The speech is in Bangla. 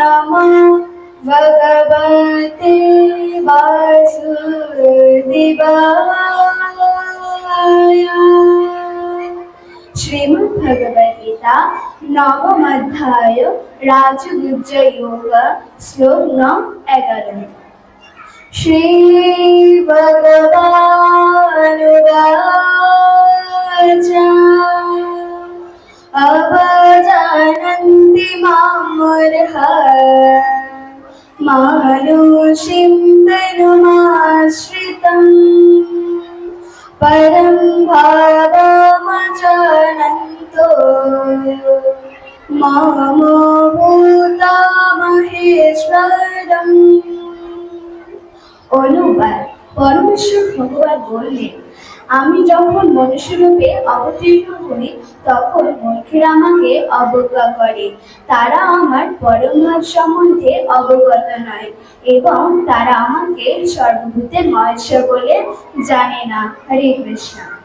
नमो भगवते वासुदेवाय। श्रीमद्भगवद्गीता नवम अध्याय राजगुज्ज योग श्लोक नং 11। श्री भगवानुवाच अवजानन्ति मां मूढा मानुषीं तनुमाश्रितम् परं भावमजानन्तो मामो भूतमहेश्वरम्। অনুবাদ। পরমেশ্বর ভগবান বললেন, আমি যখন মনুষ্যরূপে অবতীর্ণ হই তখন মূর্খেরা আমাকে অবজ্ঞা করে। তারা আমার পরম ভাব সম্বন্ধে অবগত নয় এবং তারা আমাকে সর্বভূতের মহেশ্বর বলে জানে না। হরে কৃষ্ণ।